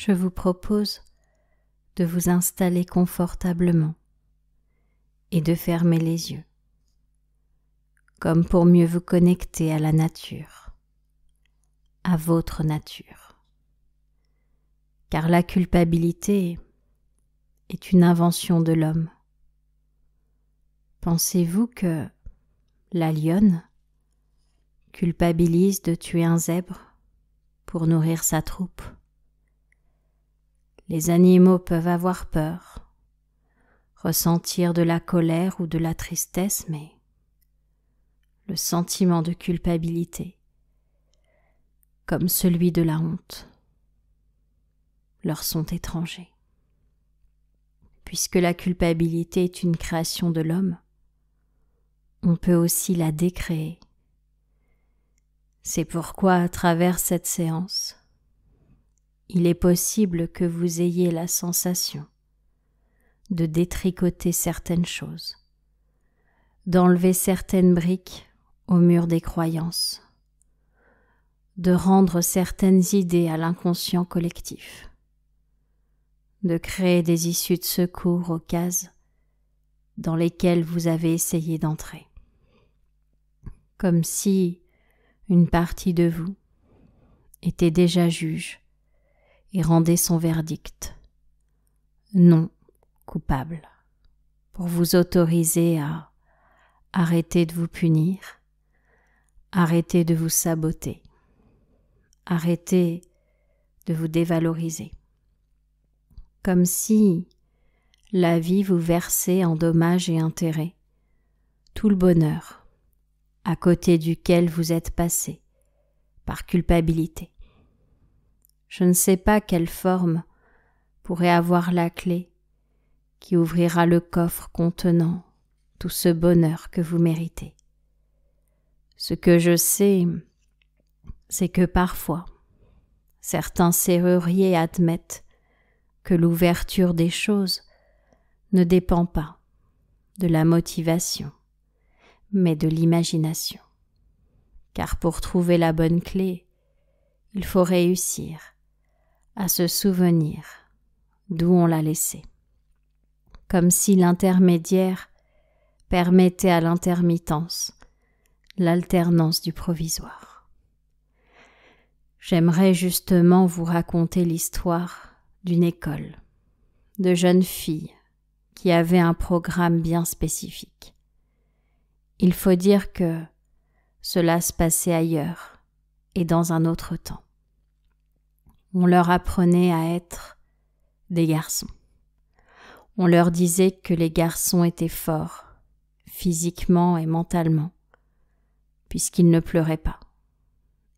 je vous propose de vous installer confortablement et de fermer les yeux, comme pour mieux vous connecter à la nature, à votre nature. Car la culpabilité est une invention de l'homme. Pensez-vous que la lionne culpabilise de tuer un zèbre pour nourrir sa troupe? Les animaux peuvent avoir peur, ressentir de la colère ou de la tristesse, mais le sentiment de culpabilité, comme celui de la honte, leur sont étrangers. Puisque la culpabilité est une création de l'homme, on peut aussi la décréer. C'est pourquoi, à travers cette séance, il est possible que vous ayez la sensation de détricoter certaines choses, d'enlever certaines briques au mur des croyances, de rendre certaines idées à l'inconscient collectif, de créer des issues de secours aux cases dans lesquelles vous avez essayé d'entrer. Comme si une partie de vous était déjà juge et rendait son verdict non coupable pour vous autoriser à arrêter de vous punir, arrêter de vous saboter, arrêter de vous dévaloriser. Comme si la vie vous versait en dommages et intérêts tout le bonheur à côté duquel vous êtes passé par culpabilité. Je ne sais pas quelle forme pourrait avoir la clé qui ouvrira le coffre contenant tout ce bonheur que vous méritez. Ce que je sais, c'est que parfois, certains serruriers admettent que l'ouverture des choses ne dépend pas de la motivation, mais de l'imagination. Car pour trouver la bonne clé, il faut réussir à se souvenir d'où on l'a laissé. Comme si l'intermédiaire permettait à l'intermittence l'alternance du provisoire. J'aimerais justement vous raconter l'histoire d'une école de jeunes filles qui avaient un programme bien spécifique. Il faut dire que cela se passait ailleurs et dans un autre temps. On leur apprenait à être des garçons. On leur disait que les garçons étaient forts, physiquement et mentalement, puisqu'ils ne pleuraient pas.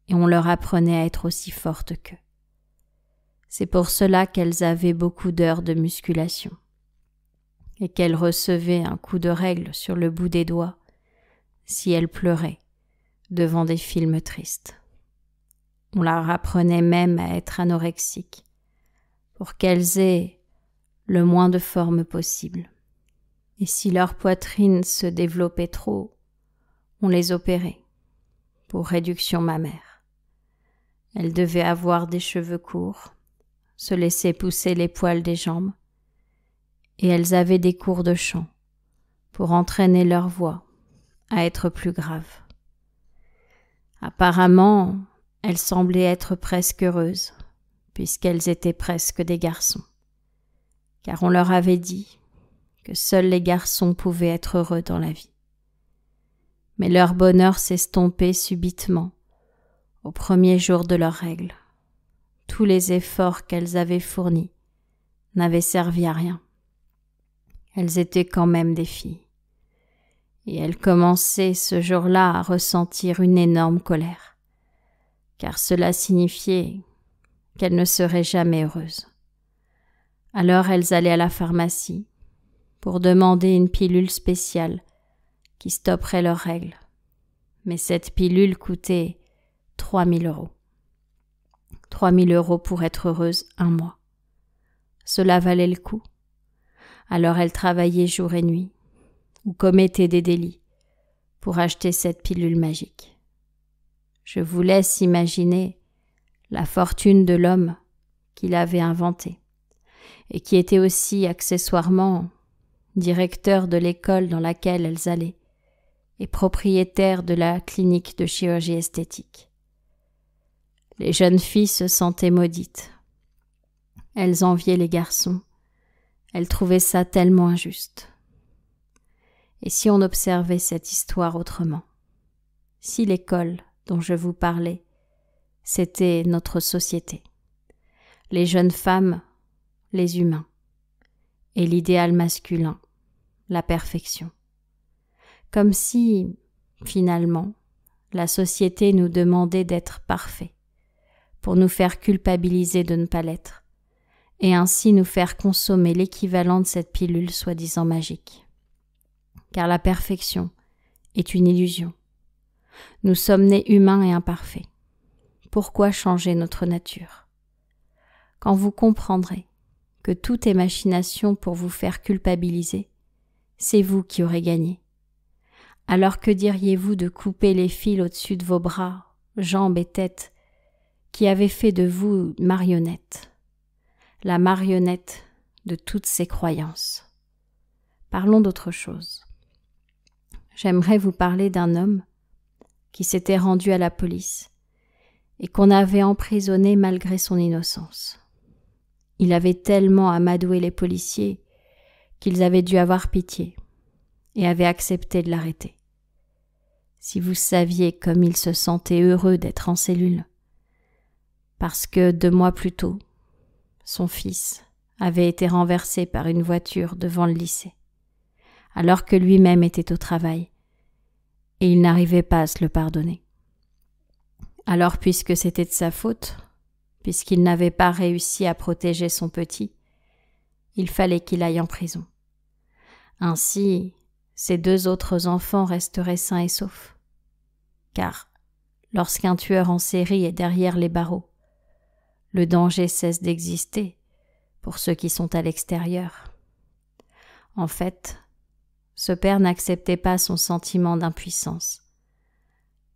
Et on leur apprenait à être aussi fortes qu'eux. C'est pour cela qu'elles avaient beaucoup d'heures de musculation et qu'elles recevaient un coup de règle sur le bout des doigts si elles pleuraient devant des films tristes. On leur apprenait même à être anorexiques pour qu'elles aient le moins de forme possible. Et si leur poitrine se développait trop, on les opérait pour réduction mammaire. Elles devaient avoir des cheveux courts, se laisser pousser les poils des jambes, et elles avaient des cours de chant pour entraîner leur voix à être plus grave. Apparemment, elles semblaient être presque heureuses, puisqu'elles étaient presque des garçons, car on leur avait dit que seuls les garçons pouvaient être heureux dans la vie. Mais leur bonheur s'estompait subitement au premier jour de leurs règles. Tous les efforts qu'elles avaient fournis n'avaient servi à rien. Elles étaient quand même des filles. Et elles commençaient ce jour-là à ressentir une énorme colère, car cela signifiait qu'elles ne seraient jamais heureuses. Alors elles allaient à la pharmacie pour demander une pilule spéciale qui stopperait leurs règles. Mais cette pilule coûtait 3 000 €. 3 000 € pour être heureuse un mois. Cela valait le coup. Alors elles travaillaient jour et nuit, ou commettaient des délits pour acheter cette pilule magique. Je vous laisse imaginer la fortune de l'homme qu'il avait inventé, et qui était aussi accessoirement directeur de l'école dans laquelle elles allaient, et propriétaire de la clinique de chirurgie esthétique. Les jeunes filles se sentaient maudites. Elles enviaient les garçons. Elles trouvaient ça tellement injuste. Et si on observait cette histoire autrement? Si l'école dont je vous parlais, c'était notre société, les jeunes femmes, les humains, et l'idéal masculin, la perfection. Comme si, finalement, la société nous demandait d'être parfaits, pour nous faire culpabiliser de ne pas l'être, et ainsi nous faire consommer l'équivalent de cette pilule soi-disant magique. Car la perfection est une illusion. Nous sommes nés humains et imparfaits. Pourquoi changer notre nature? Quand vous comprendrez que tout est machination pour vous faire culpabiliser, c'est vous qui aurez gagné. Alors que diriez-vous de couper les fils au-dessus de vos bras, jambes et tête, qui avaient fait de vous une marionnette, la marionnette de toutes ces croyances? Parlons d'autre chose. J'aimerais vous parler d'un homme qui s'était rendu à la police et qu'on avait emprisonné malgré son innocence. Il avait tellement amadoué les policiers qu'ils avaient dû avoir pitié et avaient accepté de l'arrêter. Si vous saviez comme il se sentait heureux d'être en cellule, parce que 2 mois plus tôt, son fils avait été renversé par une voiture devant le lycée, alors que lui-même était au travail, et il n'arrivait pas à se le pardonner. Alors, puisque c'était de sa faute, puisqu'il n'avait pas réussi à protéger son petit, il fallait qu'il aille en prison. Ainsi, ses 2 autres enfants resteraient sains et saufs. Car, lorsqu'un tueur en série est derrière les barreaux, le danger cesse d'exister pour ceux qui sont à l'extérieur. En fait, ce père n'acceptait pas son sentiment d'impuissance.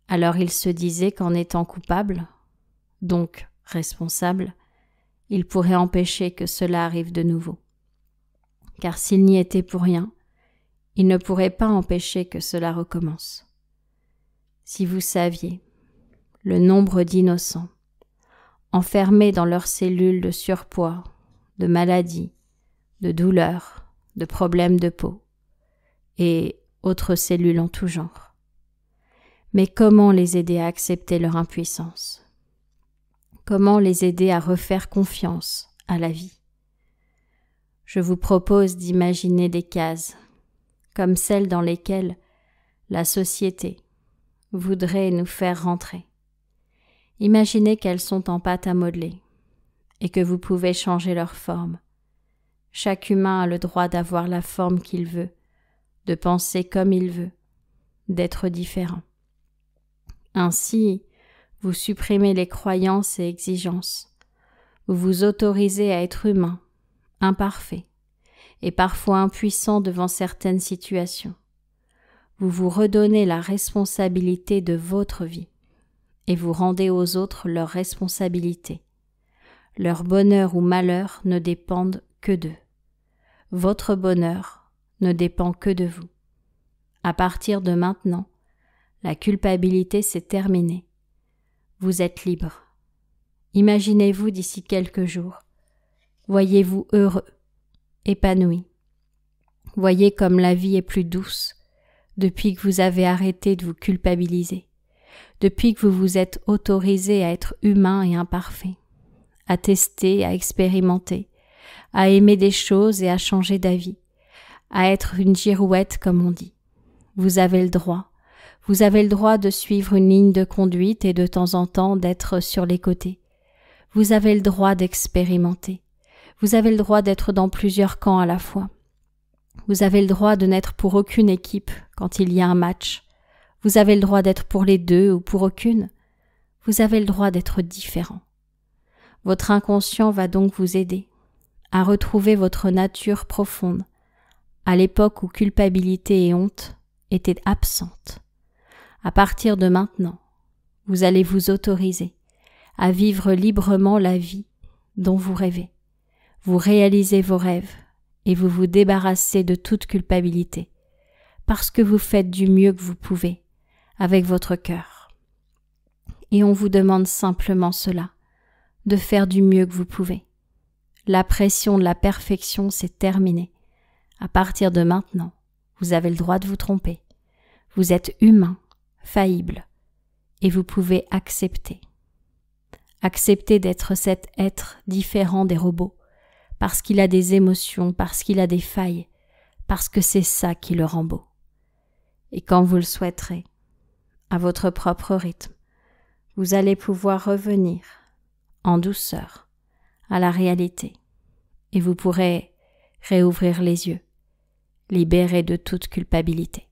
Alors il se disait qu'en étant coupable, donc responsable, il pourrait empêcher que cela arrive de nouveau. Car s'il n'y était pour rien, il ne pourrait pas empêcher que cela recommence. Si vous saviez le nombre d'innocents, enfermés dans leurs cellules de surpoids, de maladies, de douleurs, de problèmes de peau, et autres cellules en tout genre. Mais comment les aider à accepter leur impuissance? Comment les aider à refaire confiance à la vie? Je vous propose d'imaginer des cases, comme celles dans lesquelles la société voudrait nous faire rentrer. Imaginez qu'elles sont en pâte à modeler et que vous pouvez changer leur forme. Chaque humain a le droit d'avoir la forme qu'il veut, de penser comme il veut, d'être différent. Ainsi, vous supprimez les croyances et exigences. Vous vous autorisez à être humain, imparfait, et parfois impuissant devant certaines situations. Vous vous redonnez la responsabilité de votre vie, et vous rendez aux autres leur responsabilité. Leur bonheur ou malheur ne dépendent que d'eux. Votre bonheur ne dépend que de vous. À partir de maintenant, la culpabilité s'est terminée. Vous êtes libre. Imaginez-vous d'ici quelques jours. Voyez-vous heureux, épanoui. Voyez comme la vie est plus douce depuis que vous avez arrêté de vous culpabiliser, depuis que vous vous êtes autorisé à être humain et imparfait, à tester, à expérimenter, à aimer des choses et à changer d'avis, à être une girouette comme on dit. Vous avez le droit. Vous avez le droit de suivre une ligne de conduite et de temps en temps d'être sur les côtés. Vous avez le droit d'expérimenter. Vous avez le droit d'être dans plusieurs camps à la fois. Vous avez le droit de n'être pour aucune équipe quand il y a un match. Vous avez le droit d'être pour les 2 ou pour aucune. Vous avez le droit d'être différent. Votre inconscient va donc vous aider à retrouver votre nature profonde, à l'époque où culpabilité et honte étaient absentes. À partir de maintenant, vous allez vous autoriser à vivre librement la vie dont vous rêvez. Vous réalisez vos rêves et vous vous débarrassez de toute culpabilité parce que vous faites du mieux que vous pouvez avec votre cœur. Et on vous demande simplement cela, de faire du mieux que vous pouvez. La pression de la perfection, c'est terminé. À partir de maintenant, vous avez le droit de vous tromper. Vous êtes humain, faillible, et vous pouvez accepter. Accepter d'être cet être différent des robots, parce qu'il a des émotions, parce qu'il a des failles, parce que c'est ça qui le rend beau. Et quand vous le souhaiterez, à votre propre rythme, vous allez pouvoir revenir en douceur à la réalité, et vous pourrez réouvrir les yeux, libérés de toute culpabilité.